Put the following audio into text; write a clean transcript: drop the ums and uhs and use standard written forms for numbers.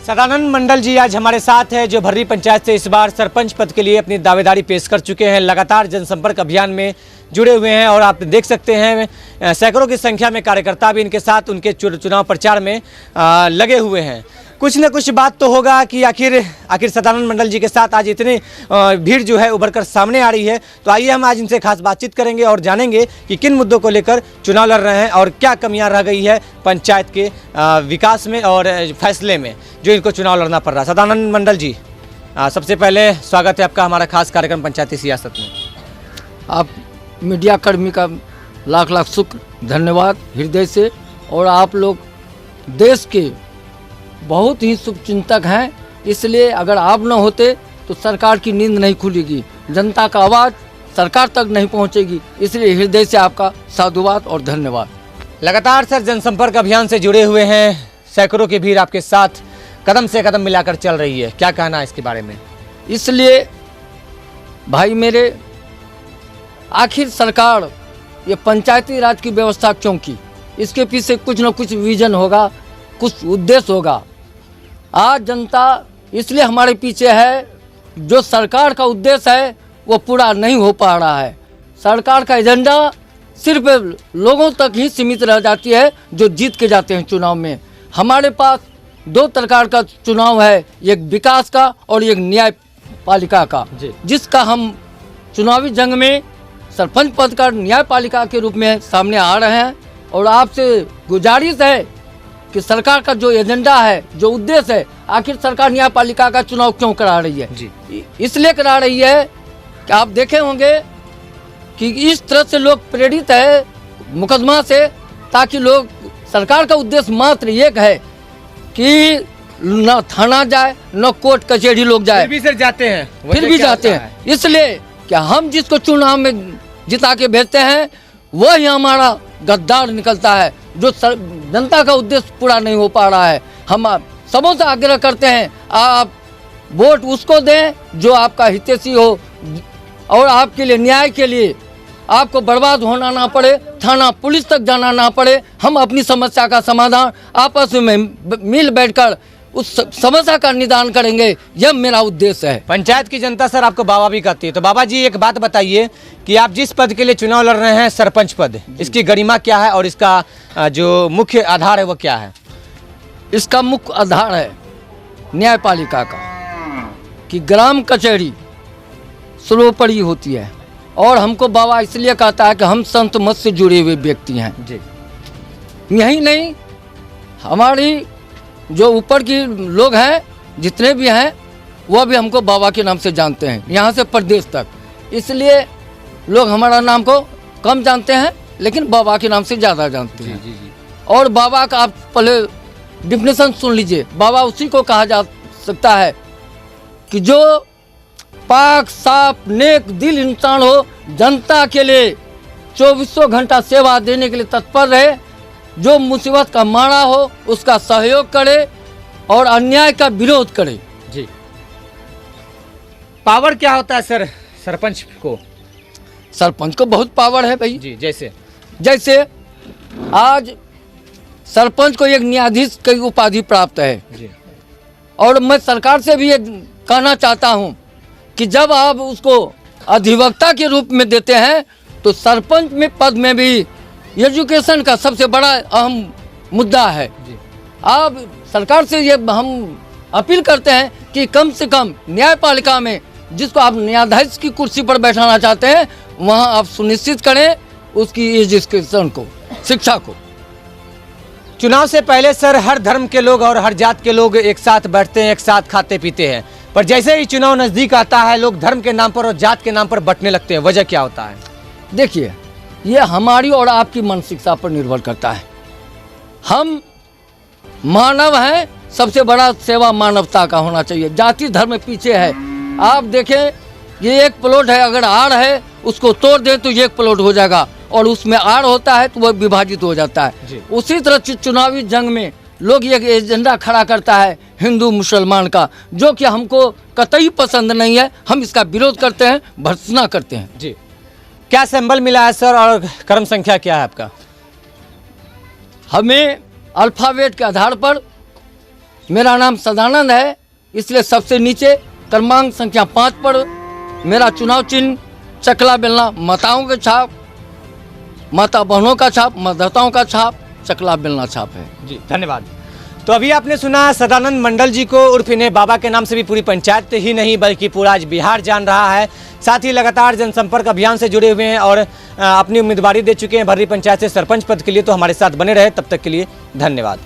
सदानंद मंडल जी आज हमारे साथ हैं, जो भर्री पंचायत से इस बार सरपंच पद के लिए अपनी दावेदारी पेश कर चुके हैं। लगातार जनसंपर्क अभियान में जुड़े हुए हैं और आप देख सकते हैं सैकड़ों की संख्या में कार्यकर्ता भी इनके साथ उनके चुनाव प्रचार में लगे हुए हैं। कुछ न कुछ बात तो होगा कि आखिर सदानंद मंडल जी के साथ आज इतनी भीड़ जो है उभर कर सामने आ रही है। तो आइए हम आज इनसे खास बातचीत करेंगे और जानेंगे कि किन मुद्दों को लेकर चुनाव लड़ रहे हैं और क्या कमियां रह गई है पंचायत के विकास में और फैसले में जो इनको चुनाव लड़ना पड़ रहा है। सदानंद मंडल जी, सबसे पहले स्वागत है आपका हमारा खास कार्यक्रम पंचायती सियासत में। आप मीडिया कर्मी का लाख लाख शुक्र, धन्यवाद हृदय से। और आप लोग देश के बहुत ही शुभचिंतक हैं, इसलिए अगर आप न होते तो सरकार की नींद नहीं खुलेगी, जनता का आवाज़ सरकार तक नहीं पहुंचेगी। इसलिए हृदय से आपका साधुवाद और धन्यवाद। लगातार सर जनसंपर्क अभियान से जुड़े हुए हैं, सैकड़ों की भीड़ आपके साथ कदम से कदम मिलाकर चल रही है, क्या कहना है इसके बारे में? इसलिए भाई मेरे, आखिर सरकार ये पंचायती राज की व्यवस्था क्यों की? इसके पीछे कुछ न कुछ विजन होगा, कुछ उद्देश्य होगा। आज जनता इसलिए हमारे पीछे है, जो सरकार का उद्देश्य है वो पूरा नहीं हो पा रहा है। सरकार का एजेंडा सिर्फ लोगों तक ही सीमित रह जाती है जो जीत के जाते हैं चुनाव में। हमारे पास दो प्रकार का चुनाव है, एक विकास का और एक न्यायपालिका का, जिसका हम चुनावी जंग में सरपंच पद का न्यायपालिका के रूप में सामने आ रहे हैं। और आपसे गुजारिश है कि सरकार का जो एजेंडा है, जो उद्देश्य है, आखिर सरकार न्यायपालिका का चुनाव क्यों करा रही है? इसलिए करा रही है कि आप देखे होंगे कि इस तरह से लोग प्रेरित है मुकदमा से, ताकि लोग, सरकार का उद्देश्य मात्र एक है कि न थाना जाए न कोर्ट कचहरी लोग जाए, फिर भी सर जाते हैं, फिर भी जाते हैं। इसलिए कि हम जिसको चुनाव में जिता के भेजते हैं वही हमारा गद्दार निकलता है, जो जनता का उद्देश्य पूरा नहीं हो पा रहा है। हम सबों से आग्रह करते हैं, आप वोट उसको दें जो आपका हितैषी हो और आपके लिए, न्याय के लिए आपको बर्बाद होना ना पड़े, थाना पुलिस तक जाना ना पड़े। हम अपनी समस्या का समाधान आपस में मिल बैठकर उस समस्या का निदान करेंगे, यह मेरा उद्देश्य है। पंचायत की जनता सर आपको बाबा भी कहती है, तो बाबा जी एक बात बताइए कि आप जिस पद के लिए चुनाव लड़ रहे हैं, सरपंच पद, इसकी गरिमा क्या है और इसका जो मुख्य आधार है वो क्या है? इसका मुख्य आधार है न्यायपालिका का, कि ग्राम कचहरी सर्वोपरि होती है। और हमको बाबा इसलिए कहता है कि हम संत मत से जुड़े हुए व्यक्ति हैं जी। यही नहीं, हमारी जो ऊपर की लोग हैं, जितने भी हैं, वो भी हमको बाबा के नाम से जानते हैं, यहाँ से प्रदेश तक। इसलिए लोग हमारा नाम को कम जानते हैं, लेकिन बाबा के नाम से ज़्यादा जानते हैं। जी। और बाबा का आप पहले डिफिनेशन सुन लीजिए। बाबा उसी को कहा जा सकता है कि जो पाक साफ नेक दिल इंसान हो, जनता के लिए 24 घंटा सेवा देने के लिए तत्पर रहे, जो मुसीबत का मारा हो उसका सहयोग करे और अन्याय का विरोध करे। जी। पावर क्या होता है सर सरपंच को? सरपंच को बहुत पावर है भाई जी। जैसे आज सरपंच को एक न्यायाधीश की उपाधि प्राप्त है जी। और मैं सरकार से भी ये कहना चाहता हूँ कि जब आप उसको अधिवक्ता के रूप में देते हैं तो सरपंच में पद में भी एजुकेशन का सबसे बड़ा अहम मुद्दा है जी। आप सरकार से ये हम अपील करते हैं कि कम से कम न्यायपालिका में जिसको आप न्यायाधीश की कुर्सी पर बैठाना चाहते हैं, वहां आप सुनिश्चित करें उसकी एजुकेशन को, शिक्षा को। चुनाव से पहले सर हर धर्म के लोग और हर जात के लोग एक साथ बैठते हैं, एक साथ खाते पीते हैं, पर जैसे ही चुनाव नज़दीक आता है लोग धर्म के नाम पर और जात के नाम पर बंटने लगते हैं। वजह क्या होता है? देखिए, ये हमारी और आपकी मानसिकता पर निर्भर करता है। हम मानव हैं, सबसे बड़ा सेवा मानवता का होना चाहिए। जाति धर्म पीछे है। आप देखें, ये एक प्लॉट है, अगर आड़ है उसको तोड़ दें तो एक प्लॉट हो जाएगा, और उसमें आड़ होता है तो वह विभाजित हो जाता है। उसी तरह चुनावी जंग में लोग एक एजेंडा खड़ा करता है हिंदू मुसलमान का, जो कि हमको कतई पसंद नहीं है। हम इसका विरोध करते हैं, भर्त्सना करते हैं जी। क्या सिंबल मिला है सर और क्रम संख्या क्या है आपका? हमें अल्फ़ाबेट के आधार पर, मेरा नाम सदानंद है, इसलिए सबसे नीचे क्रमांक संख्या 5 पर मेरा चुनाव चिन्ह चकला बेलना, माताओं का छाप, माता बहनों का छाप, मतदाताओं का छाप, चकला बेलना छाप है। जी धन्यवाद। तो अभी आपने सुना सदानंद मंडल जी को, उर्फ इन्हें बाबा के नाम से भी पूरी पंचायत ही नहीं बल्कि पूरा आज बिहार जान रहा है। साथ ही लगातार जनसंपर्क अभियान से जुड़े हुए हैं और अपनी उम्मीदवारी दे चुके हैं भर्री पंचायत से सरपंच पद के लिए। तो हमारे साथ बने रहे, तब तक के लिए धन्यवाद।